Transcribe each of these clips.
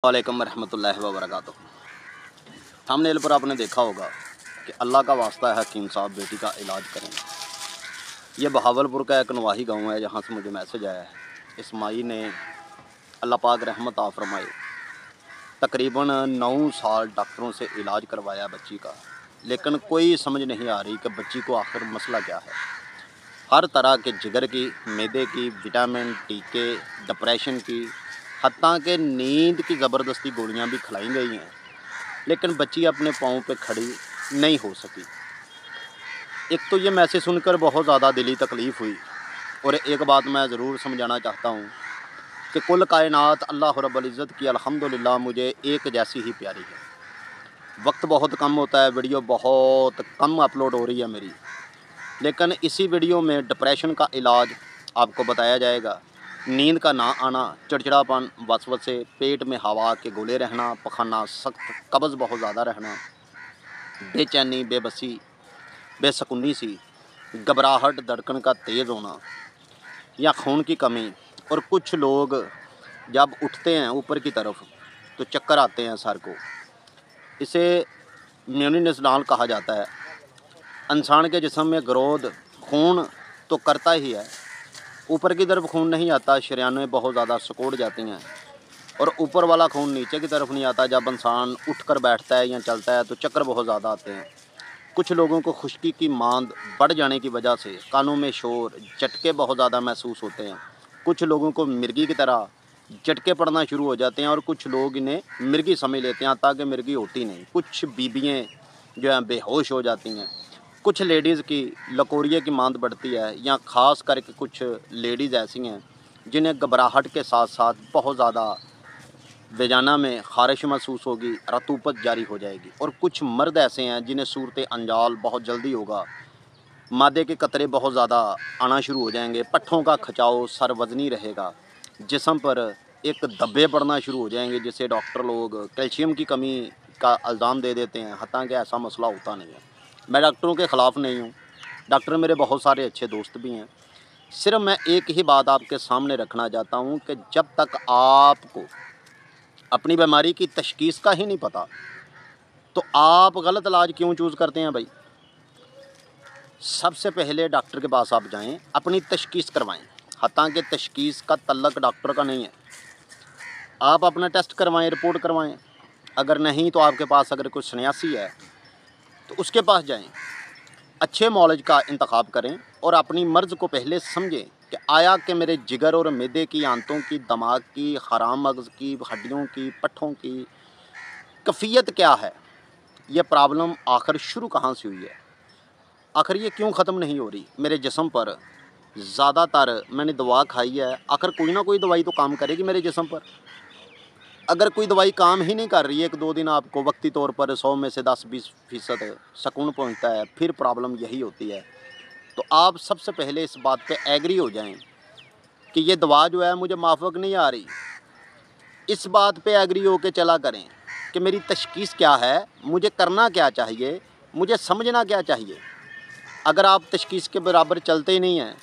वालेकुम वरहमतुल्लाहि वबरकातुह। थंबनेल पर आपने देखा होगा कि अल्लाह का वास्ता है हकीम साहब बेटी का इलाज करें। ये बहावलपुर का एक नवाही गांव है जहां से मुझे मैसेज आया है। इस माई ने अल्लाह पाक रहमत आ फरमाए तकरीबन 9 साल डॉक्टरों से इलाज करवाया बच्ची का, लेकिन कोई समझ नहीं आ रही कि बच्ची को आखिर मसला क्या है। हर तरह के जिगर की, मैदे की, विटामिन, टीके, डिप्रेशन की, हत्ता के नींद की ज़बरदस्ती गोलियां भी खिलाई गई हैं, लेकिन बच्ची अपने पाँव पे खड़ी नहीं हो सकी। एक तो ये मैसेज सुनकर बहुत ज़्यादा दिली तकलीफ़ हुई, और एक बात मैं ज़रूर समझाना चाहता हूँ कि कुल कायनात अल्लाह रब्बुल इज़्ज़त की अल्हम्दुलिल्लाह मुझे एक जैसी ही प्यारी है। वक्त बहुत कम होता है, वीडियो बहुत कम अपलोड हो रही है मेरी, लेकिन इसी वीडियो में डिप्रेशन का इलाज आपको बताया जाएगा। नींद का ना आना, चिड़चिड़ापन, वसवसे, पेट में हवा के गोले रहना, पखाना सख्त, कब्ज़ बहुत ज़्यादा रहना, बेचैनी, बेबसी, बेसुकूनी सी, घबराहट, धड़कन का तेज़ होना या खून की कमी, और कुछ लोग जब उठते हैं ऊपर की तरफ तो चक्कर आते हैं सर को। इसे म्यूनिसनाल कहा जाता है। इंसान के जिस्म में ग्रोथ खून तो करता ही है, ऊपर की तरफ खून नहीं आता, शरीयानें बहुत ज़्यादा सिकुड़ जाती हैं, और ऊपर वाला खून नीचे की तरफ नहीं आता। जब इंसान उठकर बैठता है या चलता है तो चक्कर बहुत ज़्यादा आते हैं। कुछ लोगों को खुश्की की मांद बढ़ जाने की वजह से कानों में शोर, झटके बहुत ज़्यादा महसूस होते हैं। कुछ लोगों को मिर्गी की तरह झटके पड़ना शुरू हो जाते हैं, और कुछ लोग इन्हें मिर्गी समझ लेते हैं, ताकि मिर्गी होती नहीं। कुछ बीबियाँ जो हैं बेहोश हो जाती हैं। कुछ लेडीज़ की लकोरिए की मांद बढ़ती है, या ख़ास करके कुछ लेडीज़ ऐसी हैं जिन्हें घबराहट के साथ साथ बहुत ज़्यादा बेजाना में ख़ारिश महसूस होगी, रतूपत जारी हो जाएगी। और कुछ मर्द ऐसे हैं जिन्हें सूरत अंजाल बहुत जल्दी होगा, मादे के कतरे बहुत ज़्यादा आना शुरू हो जाएंगे, पट्ठों का खिंचाव, सर वज़नी रहेगा, जिस्म पर एक धब्बे पड़ना शुरू हो जाएंगे, जिससे डॉक्टर लोग कैल्शियम की कमी का इल्ज़ाम दे देते हैं, हालांकि ऐसा मसला होता नहीं है। मैं डॉक्टरों के ख़िलाफ़ नहीं हूँ, डॉक्टर मेरे बहुत सारे अच्छे दोस्त भी हैं। सिर्फ मैं एक ही बात आपके सामने रखना चाहता हूँ कि जब तक आपको अपनी बीमारी की तशख़ीस का ही नहीं पता, तो आप गलत इलाज क्यों चूज़ करते हैं भाई। सबसे पहले डॉक्टर के पास आप जाएं, अपनी तशख़ीस करवाएं। हालांकि तशख़ीस का तल्लक डॉक्टर का नहीं है। आप अपना टेस्ट करवाएं, रिपोर्ट करवाएं। अगर नहीं तो आपके पास अगर कोई सन्यासी है तो उसके पास जाएं। अच्छे मौलज का इंतखाब करें और अपनी मर्ज़ को पहले समझें कि आया कि मेरे जिगर और मैदे की, आंतों की, दिमाग की, हराम मगज़ की, हड्डियों की, पट्ठों की कैफ़ियत क्या है। ये प्रॉब्लम आखिर शुरू कहाँ से हुई है, आखिर ये क्यों ख़त्म नहीं हो रही। मेरे जिस्म पर ज़्यादातर मैंने दवा खाई है, आखिर कोई ना कोई दवाई तो काम करेगी मेरे जिस्म पर। अगर कोई दवाई काम ही नहीं कर रही है, 1-2 दिन आपको वक्ती तौर पर 100 में से 10-20% सुकून पहुंचता है, फिर प्रॉब्लम यही होती है। तो आप सबसे पहले इस बात पे एग्री हो जाएं कि ये दवा जो है मुझे माफ़क नहीं आ रही। इस बात पे एग्री हो के चला करें कि मेरी तशख़ीस क्या है, मुझे करना क्या चाहिए, मुझे समझना क्या चाहिए। अगर आप तशख़ीस के बराबर चलते ही नहीं हैं,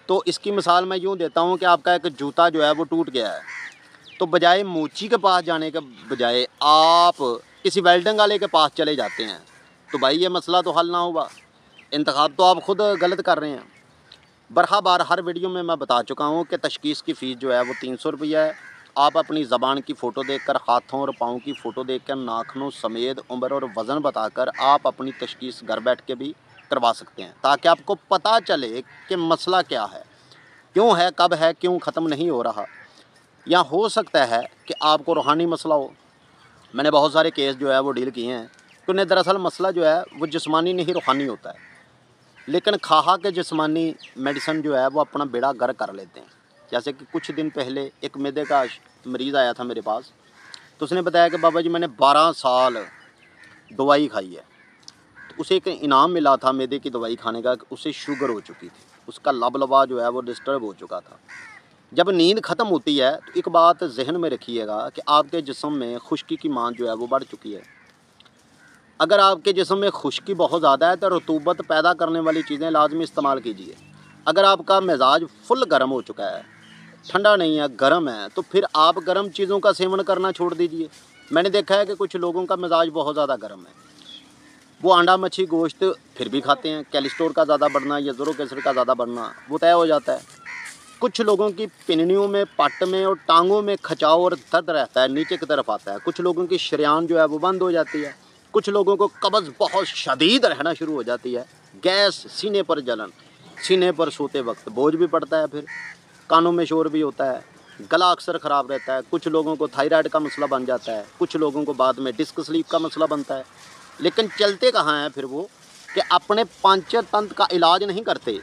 तो इसकी मिसाल मैं यूँ देता हूँ कि आपका एक जूता जो है वो टूट गया है, तो बजाय मोची के पास जाने के बजाय आप किसी वेल्डिंग वाले के पास चले जाते हैं, तो भाई ये मसला तो हल ना हुआ। इंतखाब तो आप ख़ुद गलत कर रहे हैं। बरहा बार हर वीडियो में मैं बता चुका हूँ कि तशख़ीस की फ़ीस जो है वो 300 रुपया है। आप अपनी ज़बान की फ़ोटो देखकर, हाथों और पाँव की फ़ोटो देखकर, नाखूनों समेत उम्र और वज़न बताकर आप अपनी तशख़ीस घर बैठ के भी करवा सकते हैं, ताकि आपको पता चले कि मसला क्या है, क्यों है, कब है, क्यों ख़त्म नहीं हो रहा। या हो सकता है कि आपको रूहानी मसला हो। मैंने बहुत सारे केस जो है वो डील किए हैं कि उन्हें दरअसल मसला जो है वो जिस्मानी नहीं रूहानी होता है, लेकिन खाहा के जिस्मानी मेडिसिन जो है वो अपना बेड़ा गर्क कर लेते हैं। जैसे कि कुछ दिन पहले एक मैदे का मरीज़ आया था मेरे पास, तो उसने बताया कि बाबा जी मैंने 12 साल दवाई खाई है, तो उसे एक इनाम मिला था मैदे की दवाई खाने का, उसे शुगर हो चुकी थी, उसका लबलबा जो है वो डिस्टर्ब हो चुका था। जब नींद ख़त्म होती है तो एक बात जहन में रखिएगा कि आपके जिस्म में खुश्की की मांद जो है वो बढ़ चुकी है। अगर आपके जिस्म में खुश्की बहुत ज़्यादा है तो रतूबत पैदा करने वाली चीज़ें लाजमी इस्तेमाल कीजिए। अगर आपका मिजाज फुल गर्म हो चुका है ठंडा नहीं है, गर्म है, तो फिर आप गर्म चीज़ों का सेवन करना छोड़ दीजिए। मैंने देखा है कि कुछ लोगों का मिजाज बहुत ज़्यादा गर्म है, वो अंडा मच्छी गोश्त फिर भी खाते हैं, कोलेस्ट्रॉल का ज़्यादा बढ़ना या यूरिक एसिड का ज़्यादा बढ़ना वो तय हो जाता है। कुछ लोगों की पिन्नियों में, पट में और टांगों में खिंचाव और दर्द रहता है, नीचे की तरफ आता है। कुछ लोगों की शरेयान जो है वो बंद हो जाती है। कुछ लोगों को कब्ज़ बहुत शदीद रहना शुरू हो जाती है, गैस, सीने पर जलन, सीने पर सोते वक्त बोझ भी पड़ता है, फिर कानों में शोर भी होता है, गला अक्सर ख़राब रहता है। कुछ लोगों को थायराइड का मसला बन जाता है, कुछ लोगों को बाद में डिस्क स्लीप का मसला बनता है। लेकिन चलते कहाँ हैं फिर वो कि अपने पाचन तंत्र का इलाज नहीं करते।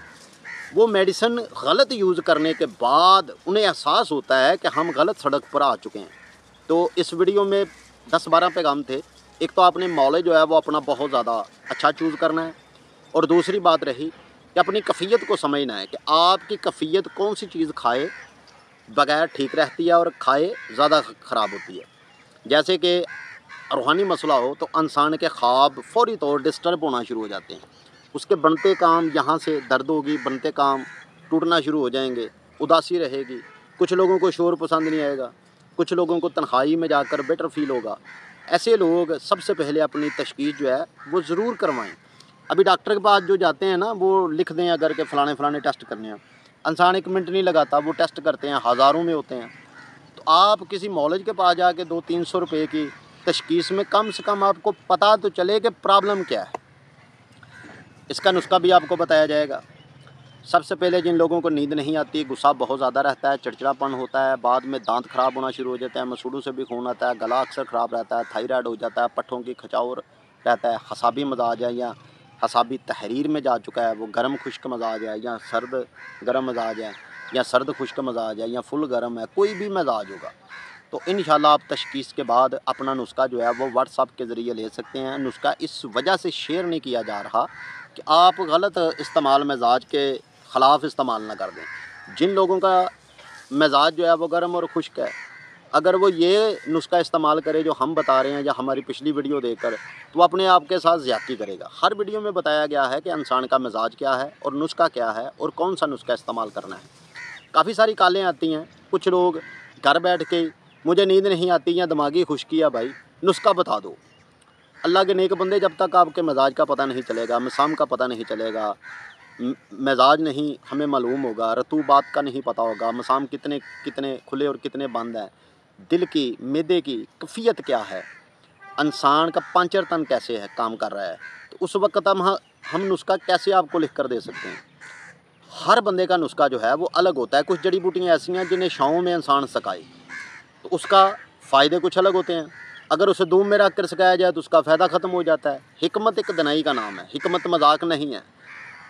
वो मेडिसिन गलत यूज़ करने के बाद उन्हें एहसास होता है कि हम गलत सड़क पर आ चुके हैं। तो इस वीडियो में 10-12 पैगाम थे। एक तो आपने नॉलेज जो है वो अपना बहुत ज़्यादा अच्छा चूज़ करना है, और दूसरी बात रही कि अपनी कैफियत को समझना है कि आपकी कैफियत कौन सी चीज़ खाए बगैर ठीक रहती है और खाए ज़्यादा ख़राब होती है। जैसे कि रूहानी मसला हो तो इंसान के ख्वाब फौरी तौर डिस्टर्ब होना शुरू हो जाते हैं, उसके बनते काम यहाँ से दर्द होगी, बनते काम टूटना शुरू हो जाएंगे, उदासी रहेगी। कुछ लोगों को शोर पसंद नहीं आएगा, कुछ लोगों को तन्हाई में जाकर बेटर फील होगा। ऐसे लोग सबसे पहले अपनी तशखीस जो है वो ज़रूर करवाएं। अभी डॉक्टर के पास जो जाते हैं ना, वो लिख दें अगर के फ़लाने टेस्ट करने हैं, इंसान 1 मिनट नहीं लगाता, वो टेस्ट करते हैं, हज़ारों में होते हैं। तो आप किसी मौलवी के पास जाके 200-300 रुपये की तशखीस में कम से कम आपको पता तो चले कि प्रॉब्लम क्या है। इसका नुस्खा भी आपको बताया जाएगा। सबसे पहले जिन लोगों को नींद नहीं आती, गुस्सा बहुत ज़्यादा रहता है, चिड़चिड़ापन होता है, बाद में दांत ख़राब होना शुरू हो जाता है, मसूड़ों से भी खून आता है, गला अक्सर ख़राब रहता है, थायराइड हो जाता है, पट्ठों की खिंचाव रहता है, हसाबी मिजाज है या हसाबी तहरीर में जा चुका है, वो गर्म खुश्क मिजाज है या सर्द गर्म मिजाज है या सर्द खुश्क मिजाज है या फुल गर्म है, कोई भी मिजाज होगा तो इंशाल्लाह आप तशखीस के बाद अपना नुस्खा जो है वो व्हाट्सअप के ज़रिए ले सकते हैं। नुस्खा इस वजह से शेयर नहीं किया जा रहा कि आप गलत इस्तेमाल मिजाज के ख़िलाफ़ इस्तेमाल ना कर दें। जिन लोगों का मिजाज जो है वो गर्म और खुश्क है, अगर वो ये नुस्खा इस्तेमाल करे जो हम बता रहे हैं या हमारी पिछली वीडियो देखकर, तो वो अपने आप के साथ ज़्यादती करेगा। हर वीडियो में बताया गया है कि इंसान का मिजाज क्या है और नुस्खा क्या है और कौन सा नुस्खा इस्तेमाल करना है। काफ़ी सारी कालें आती हैं, कुछ लोग घर बैठ के मुझे नींद नहीं आती या दिमागी खुश्की है, भाई नुस्खा बता दो। अल्लाह के नेक बंदे, जब तक आपके मिजाज का पता नहीं चलेगा, मिसाम का पता नहीं चलेगा, मिजाज नहीं हमें मालूम होगा, रतूबात का नहीं पता होगा, मिसाम कितने कितने खुले और कितने बंद हैं, दिल की मैदे की कैफियत क्या है, इंसान का पांचर तन कैसे है काम कर रहा है, तो उस वक्त हम नुस्खा कैसे आपको लिख कर दे सकते हैं। हर बंदे का नुस्खा जो है वो अलग होता है। कुछ जड़ी बूटियाँ ऐसी हैं जिन्हें छाँव में इंसान सकाए तो उसका फ़ायदे कुछ अलग होते हैं, अगर उसे धूप में रख कर सिखाया जाए तो उसका फ़ायदा ख़त्म हो जाता है। हिकमत एक दनाई का नाम है, हिकमत मजाक नहीं है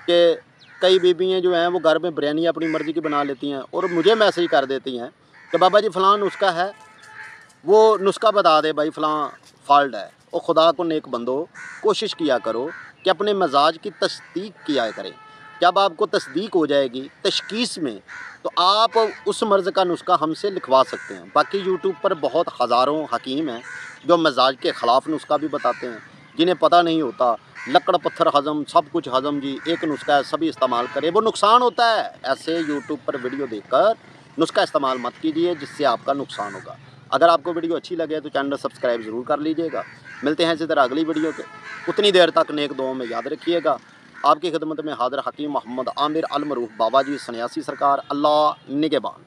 कि कई बीबियाँ जो हैं वो घर में बिरयानी अपनी मर्ज़ी की बना लेती हैं और मुझे मैसेज कर देती हैं कि बाबा जी फ़लाँ नुस्खा है, वो नुस्खा बता दे भाई, फ़लाँ फॉल्ट है। और खुदा को नेक बंदो, कोशिश किया करो कि अपने मिजाज की तस्दीक किया करें। जब आपको तस्दीक हो जाएगी तशखीस में तो आप उस मर्ज़ का नुस्खा हमसे लिखवा सकते हैं। बाकी यूट्यूब पर बहुत हज़ारों हकीम हैं जो मिजाज के ख़िलाफ़ नुस्खा भी बताते हैं, जिन्हें पता नहीं होता लकड़ पत्थर हज़म सब कुछ हज़म जी, एक नुस्खा है सभी इस्तेमाल करें, वो नुकसान होता है। ऐसे यूट्यूब पर वीडियो देखकर नुस्खा इस्तेमाल मत कीजिए जिससे आपका नुकसान होगा। अगर आपको वीडियो अच्छी लगे तो चैनल सब्सक्राइब ज़रूर कर लीजिएगा। मिलते हैं इसी तरह अगली वीडियो के, उतनी देर तक नेक दुआओं में याद रखिएगा। आपकी खिदमत में हाज़िर हकीम मोहम्मद आमिर अल मरूफ बाबा जी सन्यासी सरकार, अल्लाह निगहबान।